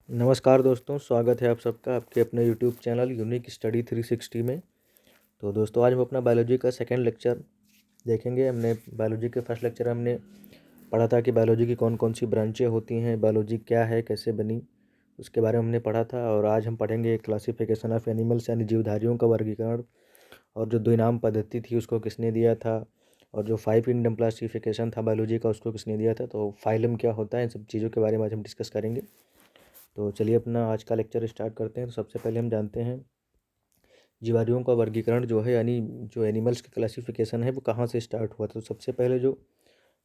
नमस्कार दोस्तों, स्वागत है आप सबका आपके अपने यूट्यूब चैनल यूनिक स्टडी 360 में। तो दोस्तों, आज हम अपना बायोलॉजी का सेकंड लेक्चर देखेंगे। हमने बायोलॉजी के फर्स्ट लेक्चर हमने पढ़ा था कि बायोलॉजी की कौन कौन सी ब्रांचें होती हैं, बायोलॉजी क्या है, कैसे बनी, उसके बारे में हमने पढ़ा था। और आज हम पढ़ेंगे क्लासिफिकेशन ऑफ एनिमल्स यानी जीवधारियों का वर्गीकरण, और जो द्विनाम पद्धति थी उसको किसने दिया था, और जो 5 किंगडम क्लासिफिकेशन था बायोलॉजी का उसको किसने दिया था। तो फाइलम क्या होता है, इन सब चीज़ों के बारे में आज हम डिस्कस करेंगे। तो चलिए अपना आज का लेक्चर स्टार्ट करते हैं। तो सबसे पहले हम जानते हैं जीवाणुओं का वर्गीकरण जो है, यानी जो एनिमल्स की क्लासिफिकेशन है वो कहाँ से स्टार्ट हुआ था। तो सबसे पहले जो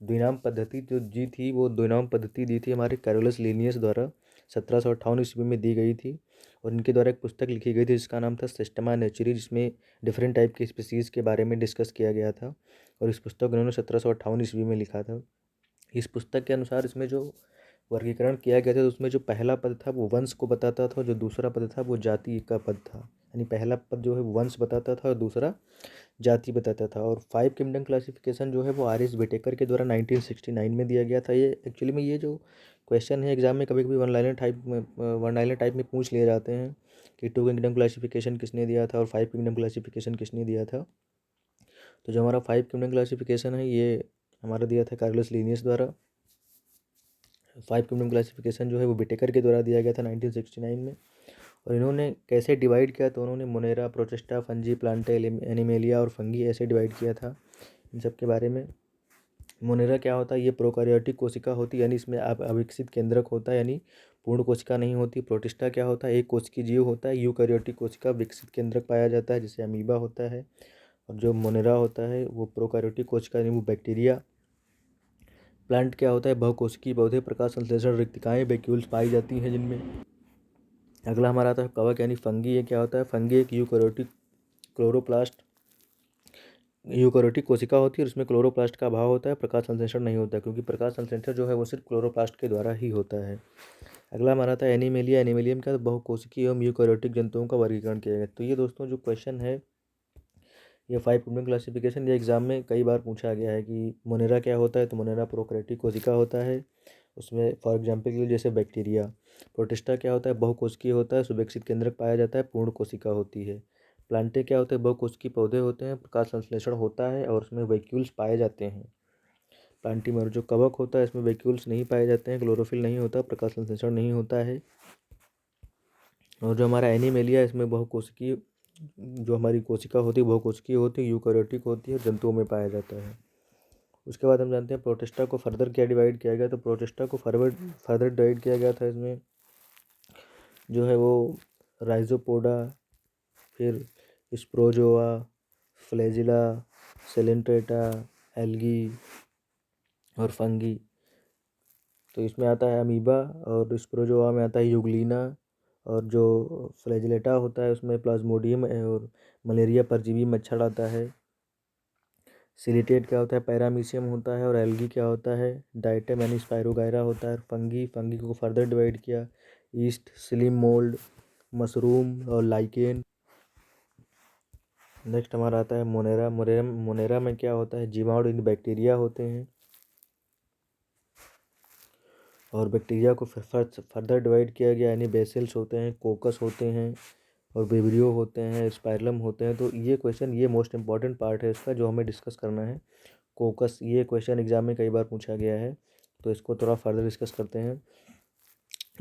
द्विनाम पद्धति जो दी थी वो द्विनाम पद्धति दी थी हमारे कैरोलस लिनियस द्वारा 1758 ईस्वी में दी गई थी। और इनके द्वारा एक पुस्तक लिखी गई थी जिसका नाम था सिस्टमा नेचुरी, जिसमें डिफरेंट टाइप के स्पीसीज़ के बारे में डिस्कस किया गया था। और इस पुस्तक उन्होंने 1758 ईस्वी में लिखा था। इस पुस्तक के अनुसार इसमें जो वर्गीकरण किया गया था तो उसमें जो पहला पद था वो वंश को बताता था, जो दूसरा पद था वो जाति का पद था। यानी पहला पद जो है वो वंश बताता था और दूसरा जाति बताता था। और 5 किंगडम क्लासिफिकेशन जो है वो आर एस विटेकर के द्वारा 1969 में दिया गया था। ये एक्चुअली में ये जो क्वेश्चन है एग्जाम में कभी कभी वन लाइनर टाइप में पूछ लिए जाते हैं कि 2 किंगडम क्लासिफिकेशन किसने दिया था और 5 किंगडम क्लासिफिकेशन किसने दिया था। तो जो हमारा 5 किंगडम क्लासिफिकेशन है ये हमारा दिया था कार्लोस लीनियस द्वारा। 5 किंगडम क्लासिफिकेशन जो है वो विटेकर के द्वारा दिया गया था 1969 में। और इन्होंने कैसे डिवाइड किया, तो उन्होंने Monera, protista, fungi, Plantae, animalia और फंगी ऐसे डिवाइड किया था इन सब के बारे में। मोनेरा क्या होता है, ये प्रोकैरियोटिक कोशिका होती है, यानी इसमें अविकसित केंद्रक होता है, यानी पूर्ण कोशिका नहीं होती। प्रोटिस्टा क्या होता है, एक कोशिकीय जीव होता है। यूकैरियोटिक कोशिका विकसित केंद्रक पाया जाता है जिसे अमीबा होता है। और जो मोनेरा होता है वो प्रोकैरियोटिक कोशिका यानी वो बैक्टीरिया। प्लांट क्या होता है, बहुकोशिकीय पौधे, प्रकाश संश्लेषण रिक्तिकाएं वैक्यूल्स पाई जाती हैं जिनमें। अगला हमारा आता है कवक यानी फंगी। ये क्या होता है, फंगी एक यूकैरियोटिक कोशिका होती है और उसमें क्लोरोप्लास्ट का अभाव होता है, प्रकाश संश्लेषण नहीं होता, क्योंकि प्रकाश संश्लेषण जो है वो सिर्फ क्लोरोप्लास्ट के द्वारा ही होता है। अगला हमारा आता है एनीमेलिया। एनीमेलियम क्या, बहुकोशिकीय एवं यूकैरियोटिक जंतुओं का वर्गीकरण किया गया। तो ये दोस्तों जो क्वेश्चन है ये 5 किंगडम क्लासिफिकेशन, ये एग्जाम में कई बार पूछा गया है कि मोनेरा क्या होता है। तो मोनेरा प्रोकैरियोटिक कोशिका होता है, उसमें फॉर एग्जाम्पल के लिए जैसे बैक्टीरिया। प्रोटिस्टा क्या होता है, बहुकोशिकीय होता है, सुविकसित केंद्रक पाया जाता है, पूर्ण कोशिका होती है। प्लांटे क्या होते हैं, बहुकोशिकीय पौधे होते हैं, प्रकाश संश्लेषण होता है और उसमें वैक्यूल्स पाए जाते हैं। प्लांटिमर जो कवक होता है इसमें वैक्यूल्स नहीं पाए जाते हैं, क्लोरोफिल नहीं होता, प्रकाश संश्लेषण नहीं होता है। और जो हमारा एनीमेलिया इसमें बहुकोशिकीय जो हमारी कोशिका होती है बहुकोशिकीय होती है, यूकैरियोटिक होती है, जंतुओं में पाया जाता है। उसके बाद हम जानते हैं प्रोटिस्टा को फर्दर क्या डिवाइड किया गया। तो प्रोटिस्टा को फर्दर डिवाइड किया गया था। इसमें जो है वो राइजोपोडा, फिर स्प्रोजोआ, फ्लैजिला, सेलेंट्रेटा, एल्गी और फंगी। तो इसमें आता है अमीबा, और स्प्रोजोआ में आता है यूग्लिना, और जो फ्लैजिलेटा होता है उसमें प्लाज्मोडियम और मलेरिया परजीवी मच्छर आता है। सिलिटेट क्या होता है, पैरामीशियम होता है। और एल्गी क्या होता है, डाइटम यानी स्पायरोगायरा होता है। फंगी को फर्दर डिवाइड किया, ईस्ट, स्लिम मोल्ड, मशरूम और लाइकेन। नेक्स्ट हमारा आता है मोनेरा। मोनेरा में क्या होता है, जीवाणु इन बैक्टीरिया होते हैं। और बैक्टीरिया को फर्दर डिवाइड किया गया, यानी बेसिल्स होते हैं, कोकस होते हैं और विब्रियो होते हैं, स्पाइरलम होते हैं। तो ये क्वेश्चन ये मोस्ट इंपॉर्टेंट पार्ट है इसका जो हमें डिस्कस करना है। कोकस, ये क्वेश्चन एग्जाम में कई बार पूछा गया है, तो इसको थोड़ा फर्दर डिस्कस करते हैं।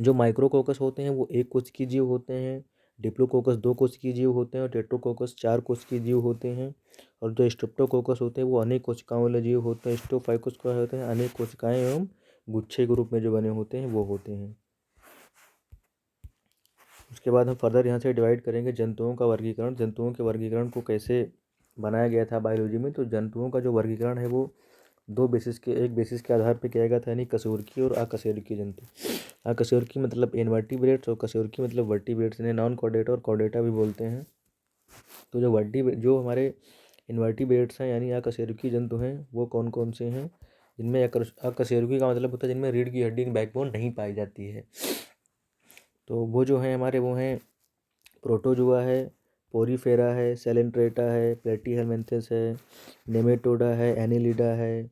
जो माइक्रोकोकस होते हैं वो एक कोशिकीय जीव होते हैं, डिप्लोकोकस 2 कोशिकीय जीव होते हैं और टेट्रोकोकस 4 कोशिकीय जीव होते हैं। और जो स्ट्रेप्टोकोकस होते हैं वो अनेक कोशिकाओं वाले जीव होते हैं। स्टोफाइकोस क्या होते हैं, अनेक कोशिकाएं एवं गुच्छे के रूप में जो बने होते हैं वो होते हैं। उसके बाद हम फर्दर यहाँ से डिवाइड करेंगे जंतुओं का वर्गीकरण। जंतुओं के वर्गीकरण को कैसे बनाया गया था बायोलॉजी में। तो जंतुओं का जो वर्गीकरण है वो एक बेसिस के आधार पर किया गया था, यानी कशेरुकी और अकशेरुकी जंतु। अकशेरुकी मतलब इनवर्टिब्रेट्स और कशेरुकी मतलब वर्टिब्रेट्स, इन्हें नॉन कॉर्डेटा और कॉर्डेटा भी बोलते हैं। तो जो हमारे इनवर्टिब्रेट्स हैं यानी अकशेरुकी जंतु हैं वो कौन कौन से हैं, जिनमें अकशेरुकी का मतलब होता है जिनमें रीढ़ की हड्डी बैकबोन नहीं पाई जाती है। तो वो जो हैं हमारे वो हैं प्रोटोजुआ है, पोरीफेरा है, सेलेंट्रेटा है, प्लेटीहेलमिन्थेस है, नेमेटोडा है, एनिलिडा है,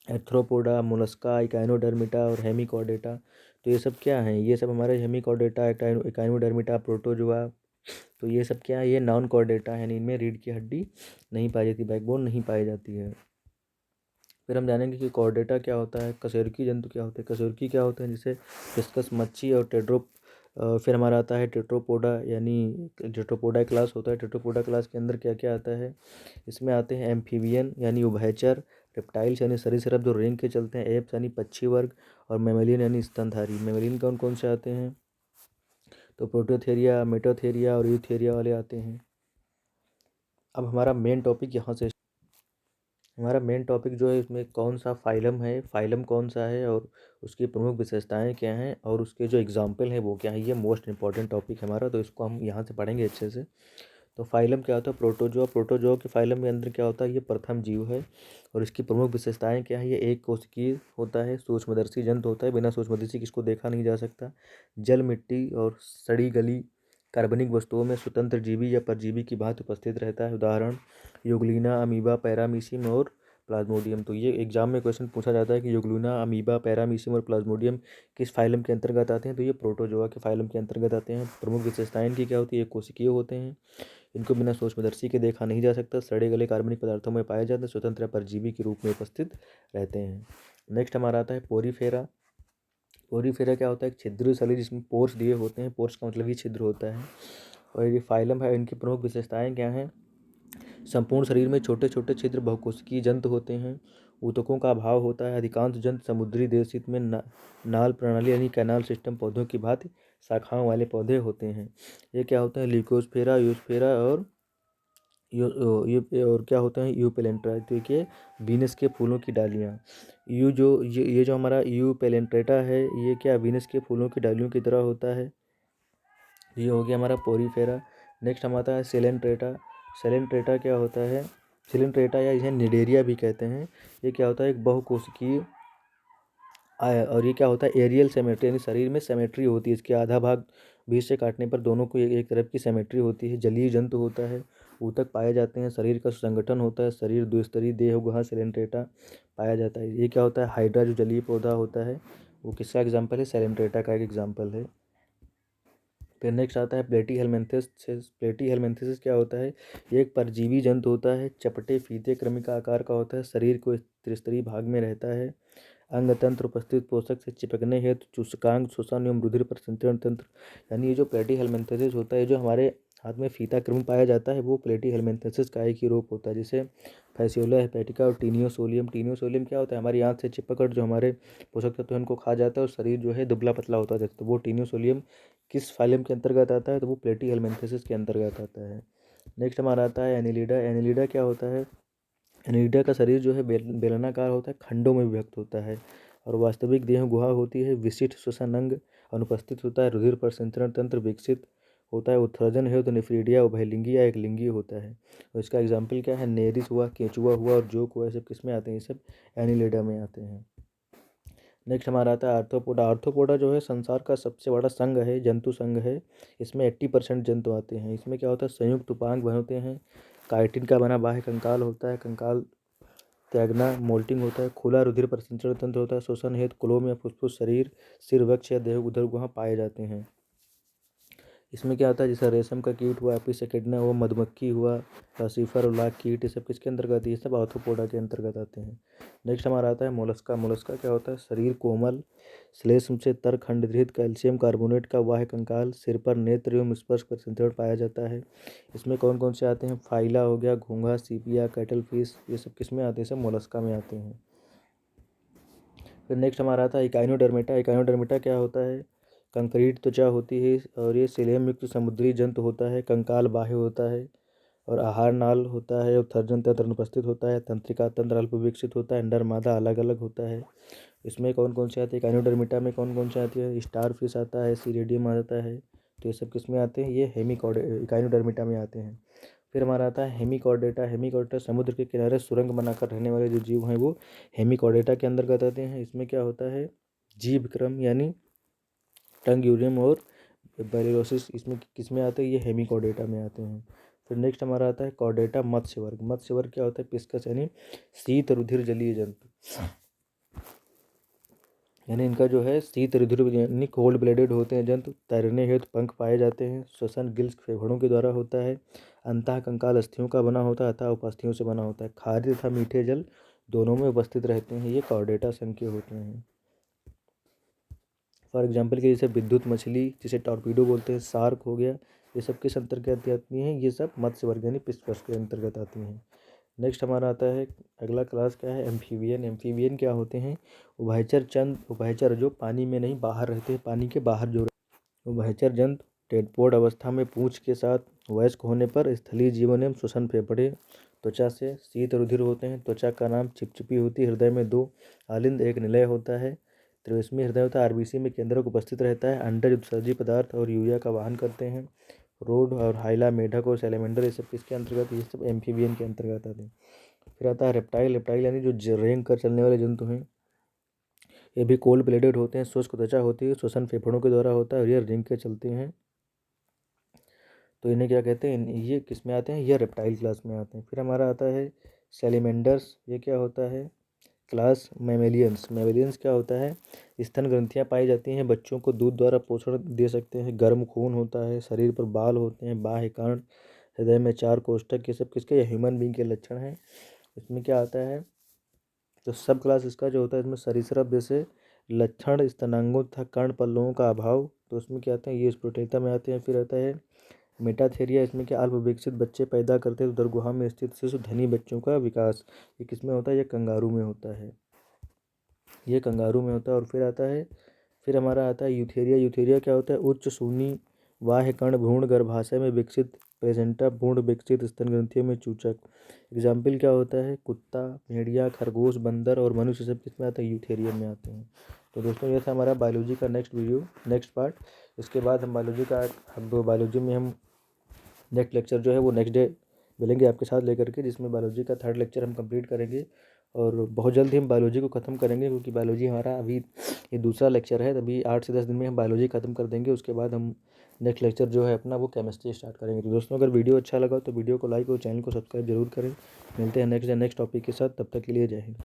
एर्थ्रोपोडा, मोलस्का, इकाइनोडर्मिटा और हेमिकॉर्डेटा। तो ये सब क्या हैं, ये सब हमारे हेमिकॉर्डेटा, एकाइनोडर्मिटा, प्रोटोजोआ। तो ये सब क्या है, ये नॉन कॉर्डेटा है, यानी इनमें रीढ़ की हड्डी नहीं पाई जाती, बैकबोन नहीं पाई जाती है। फिर हम जानेंगे कि कॉर्डेटा क्या होता है, कशेरुकी जंतु क्या होते हैं, कशेरुकी क्या होते हैं, जिसे डिस्कस मच्छी और फिर हमारा आता है टेट्रोपोडा, यानी टेट्रोपोडा क्लास होता है। टेट्रोपोडा क्लास के अंदर क्या क्या आता है, इसमें आते हैं एम्फीबियन यानी उभयचर, रेप्टाइल्स यानी सरीसृप जो रेंग के चलते हैं, एप्स यानी पक्षी वर्ग, और मेमेलियन यानी स्तनधारी। मेमेलियन कौन कौन से आते हैं, तो प्रोटोथेरिया, मेटोथेरिया और यूथेरिया वाले आते हैं। अब हमारा मेन टॉपिक यहाँ से, हमारा मेन टॉपिक जो है इसमें कौन सा फाइलम है, फाइलम कौन सा है और उसकी प्रमुख विशेषताएं क्या हैं और उसके जो एग्जाम्पल हैं वो क्या है, ये मोस्ट इंपॉर्टेंट टॉपिक है हमारा, तो इसको हम यहाँ से पढ़ेंगे अच्छे से। तो फाइलम क्या होता है, प्रोटोजोआ। प्रोटोजोआ के फाइलम के अंदर क्या होता है, ये प्रथम जीव है और इसकी प्रमुख विशेषताएं क्या है, ये एक कोशिकीय होता है, सूक्ष्मदर्शी जंतु होता है, बिना सूक्ष्मदर्शी किसको देखा नहीं जा सकता, जल, मिट्टी और सड़ी गली कार्बनिक वस्तुओं में स्वतंत्र जीवी या परजीवी की भांति उपस्थित रहता है। उदाहरण यूग्लिना, अमीबा, पैरामीशियम और प्लाज्मोडियम। तो ये एग्जाम में क्वेश्चन पूछा जाता है कि यूग्लिना, अमीबा, पैरामीशियम और प्लाज्मोडियम किस फाइलम के अंतर्गत आते हैं, तो ये प्रोटोजोआ के फाइलम के अंतर्गत आते हैं। प्रमुख विशेषताएं इनकी क्या होती है, एक कोशिकीय होते हैं, इनको बिना सूक्ष्मदर्शी के देखा नहीं जा सकता, सड़े गले कार्बनिक पदार्थों में पाए जाते हैं, स्वतंत्र परजीवी के रूप में उपस्थित रहते हैं। नेक्स्ट हमारा आता है पोरीफेरा। पोरीफेरा क्या होता है, एक छिद्र शरीर जिसमें पोर्स दिए होते हैं, पोर्स का मतलब ही छिद्र होता है। और ये फाइलम है, इनकी प्रमुख विशेषताएं क्या हैं, संपूर्ण शरीर में छोटे छोटे छिद्र बहुकोशिकीय जंतु होते हैं, ऊतकों का अभाव होता है, अधिकांश जंतु समुद्री देशित में नाल प्रणाली यानी कैनाल सिस्टम पौधों की भांति शाखाओं वाले पौधे होते हैं। ये क्या होता है, लिकोस्फेरा, यूस्फेरा और और क्या होता है, यूपेलेंट्रा। तो ये वीनस के फूलों की डालियाँ। ये जो हमारा यूपेलेंट्रेटा है, ये क्या वीनस के फूलों की डालियों की तरह होता है। ये हो गया हमारा पोरीफेरा। नेक्स्ट हम आता है सेलेंट्रेटा। सेलेंट्रेटा क्या होता है, सेलेंट्रेटा या इसे निडेरिया भी कहते हैं। ये क्या होता है, एक बहुकोशिकीय और ये क्या होता है, एरियल सेमेट्री, यानी शरीर में सेमेट्री होती है, इसके आधा भाग बीच से काटने पर दोनों को एक तरफ की सेमेट्री होती है। जलीय जंतु होता है, ऊतक पाए जाते हैं, शरीर का संगठन होता है, शरीर द्विस्तरीय देह गुहा सेलेंट्रेटा पाया जाता है। ये क्या होता है, हाइड्रा जो जलीय पौधा होता है, वो किसका एग्जाम्पल है, सेलेंट्रेटा का एक एग्जाम्पल है। फिर नेक्स्ट आता है प्लेटी हेलमिंथेसिस। प्लेटी हेलमिंथेसिस क्या होता है, ये एक परजीवी जंतु होता है, चपटे फीते कृमि का आकार का होता है, शरीर को त्रिस्तरीय भाग में रहता है, अंग तंत्र उपस्थित पोषक से चिपकने हेतु चूसकांग, श्वसन एवं रुधिर प्रसंचरण तंत्र। यानी ये जो प्लेटी हेलमिंथेसिस होता है, जो हमारे हाथ में फीता कृमि पाया जाता है, वो प्लेटी हेलमिंथेसिस का एक ही रूप होता है, जिसे फैसियोला हेपेटिका और टीनियोसोलियम। टीनियोसोलियम क्या होता है, हमारी आंत से चिपककर जो हमारे पोषक तत्व उनको खा जाता है और शरीर जो है दुबला पतला होता है, तो वो टीनियोसोलियम किस फाइलम के अंतर्गत आता है, तो वो प्लेटी हेलमिंथेसिस के अंतर्गत आता है। नेक्स्ट हमारा आता है एनिलिडा। एनिलिडा क्या होता है, एनिलिडा का शरीर जो है बेलनाकार होता है, खंडों में विभक्त होता है और वास्तविक देह गुहा होती है, विशिष्ट श्वसन अंग अनुपस्थित होता है, रुधिर प्रसंचरण तंत्र विकसित होता है, उत्सर्जन है तो निफ्रीडिया उभयलिंगी या एक लिंगी होता है। और इसका एग्जाम्पल क्या है, नेरिस हुआ, केंचुआ हुआ और जोक हुआ, ये सब किस में आते हैं, ये सब एनिलिडा में आते हैं। नेक्स्ट हमारा आता है आर्थ्रोपोडा। आर्थ्रोपोडा जो है संसार का सबसे बड़ा संघ है, जंतु संघ है, इसमें 80% जंतु आते हैं। इसमें क्या होता है, संयुक्त उपांग बनते हैं, काइटिन का बना बाह्य कंकाल होता है, कंकाल त्यागना मोल्टिंग होता है, खुला रुधिर प्रसंचरण तंत्र होता है, श्वसन हेतु कुलोम या फुफ्फुस, शरीर, सिर, वक्ष या देह उदर गुहा पाए जाते हैं। इसमें क्या होता है, जैसे रेशम का कीट हुआ, एपिस एकिडना हुआ, मधुमक्खी हुआ, लसीफर और लाख कीट, ये सब किसके अंतर्गत, ये सब आर्थ्रोपोडा के अंतर्गत आते हैं। नेक्स्ट हमारा आता है मोलस्का। मोलस्का क्या होता है, शरीर कोमल, श्लेष्म से तर खंडरहित, कैल्शियम कार्बोनेट का बाह्य कंकाल, सिर पर नेत्र एवं स्पर्श प्रसंचरण पाया जाता है। इसमें कौन कौन से आते हैं, फाइला हो गया, घोंघा, सीपिया, कैटल फिश, ये सब किस में आते हैं, सब मोलस्का में आते हैं। फिर नेक्स्ट हमारा आता है इकाइनोडर्मेटा। इकाइनोडर्मेटा क्या होता है, कंक्रीट त्वचा होती है और ये सिलेम युक्त समुद्री जंतु होता है, कंकाल बाह्य होता है और आहार नाल होता है, उत्सर्जन तंत्र अनुपस्थित होता है, तंत्रिका तंत्र अल्प विकसित होता है, नर मादा अलग अलग होता है। इसमें कौन कौन से आते हैं, इकाइनोडर्मेटा में कौन कौन से आते हैं, स्टार फिश आता है, सीरेडियम आता है, तो ये सब किस में आते हैं, ये इकाइनोडर्मेटा में आते हैं। फिर हमारा आता है हेमिकॉर्डेटा। हेमिकॉर्डेटा समुद्र के किनारे सुरंग बनाकर रहने वाले जो जीव हैं वो हेमिकॉर्डेटा के अंतर्गत आते हैं। इसमें क्या होता है, जीभ क्रम यानी टंग यूरियम और बैरिलोसिस, इसमें किस में आते हैं, ये हेमिकॉर्डेटा में आते हैं। फिर नेक्स्ट हमारा आता है कॉर्डेटा मत्स्य वर्ग। मत्स्य वर्ग क्या होता है, पिस्कस यानी शीत रुधिर जलीय जंतु। यानी इनका जो है शीत रुधिर यानी कोल्ड ब्लडेड होते हैं जंतु। तैरने हेतु पंख पाए जाते हैं। श्वसन गिल्स फेफड़ों के द्वारा होता है। अंतः कंकाल अस्थियों का बना होता है अतः उपास्थियों से बना होता है। खारे तथा मीठे जल दोनों में उपस्थित रहते हैं। ये कॉर्डेटा संघ के होते हैं। फॉर एग्जाम्पल के जैसे विद्युत मछली, जिसे टॉर्पीडो बोलते हैं, शार्क हो गया, ये सब किस अंतर्गत आती हैं? ये सब मत्स्य वर्ग यानी फिश के अंतर्गत आती हैं। नेक्स्ट हमारा आता है अगला क्लास क्या है? एम्फीबियन। एम्फीबियन क्या होते हैं? उभयचर जो पानी में नहीं बाहर रहते हैं, पानी के बाहर जो उभयचर जंतु टेडपोड अवस्था में पूंछ के साथ वयस्क होने पर स्थलीय जीवन एवं श्वसन फेफड़े त्वचा से शीत रुधिर होते हैं। त्वचा का नाम चिपचिपी होती है। हृदय में 2 आलिंद 1 निलय होता है। 23वीं हृदय होता है। आरबीसी में केंद्रक उपस्थित रहता है। अंडज उत्सर्जी पदार्थ और यूरिया का वाहन करते हैं। रोड और हाइला, मेढक और सैलेमेंडर, ये सब किसके अंतर्गत? ये सब एम्फीबियन के अंतर्गत आते हैं। फिर आता है रेप्टाइल। रेप्टाइल यानी जो रेंग कर चलने वाले जंतु हैं। ये भी कोल्ड ब्लेडेड होते हैं। शुष्क त्वचा होती है। श्वसन फेफड़ों के द्वारा होता है और ये रेंग के चलते हैं। तो इन्हें क्या कहते हैं? ये किस में आते हैं? ये रेप्टाइल क्लास में आते हैं। फिर हमारा आता है सैलिमेंडर्स। ये क्या होता है? क्लास मैमेलियंस। मैमेलियंस क्या होता है? स्तन ग्रंथियाँ पाई जाती हैं। बच्चों को दूध द्वारा पोषण दे सकते हैं। गर्म खून होता है। शरीर पर बाल होते हैं। बाह्य कर्ण, हृदय में 4 कोष्ठक, ये सब किसके? ह्यूमन बींग के लक्षण हैं। इसमें क्या आता है? तो सब क्लास इसका जो होता है, इसमें सरीसृप जैसे लक्षण, स्तनांगों तथा कर्ण पल्लवों का अभाव, तो उसमें क्या आते हैं? ये स्प्रोटेटा में आते हैं। फिर आता है मेटाथेरिया। इसमें क्या? अल्प विकसित बच्चे पैदा करते हैं। तो दरगुहा में स्थित शिशु धनी बच्चों का विकास, ये किसमें होता है? ये कंगारू में होता है। ये कंगारू में होता है। और फिर हमारा आता है यूथेरिया। यूथेरिया क्या होता है? उच्च सूनी बाह्य कर्ण भ्रूण गर्भाशय में विकसित प्लेसेंटा पूर्ण विकसित स्तन ग्रंथियों में चूचक। एग्जाम्पल क्या होता है? कुत्ता, भेड़िया, खरगोश, बंदर और मनुष्य सब किसमें आता है? यूथेरिया में आते हैं। तो दोस्तों ये था हमारा बायोलॉजी का नेक्स्ट पार्ट। इसके बाद हम बायोलॉजी में हम नेक्स्ट लेक्चर जो है वो नेक्स्ट डे मिलेंगे आपके साथ लेकर के, जिसमें बायोलॉजी का 3rd लेक्चर हम कंप्लीट करेंगे। और बहुत जल्द ही हम बायोलॉजी को ख़त्म करेंगे, क्योंकि बायोलॉजी हमारा अभी ये दूसरा लेक्चर है। तभी 8 से 10 दिन में हम बायोलॉजी ख़त्म कर देंगे। उसके बाद हम नेक्स्ट लेक्चर जो है अपना वो केमिस्ट्री स्टार्ट करेंगे। तो दोस्तों अगर वीडियो अच्छा लगा तो वीडियो को लाइक और चैनल को सब्सक्राइब जरूर करें। मिलते हैं नेक्स्ट टॉपिक के साथ। तब तक के लिए जय हिंद।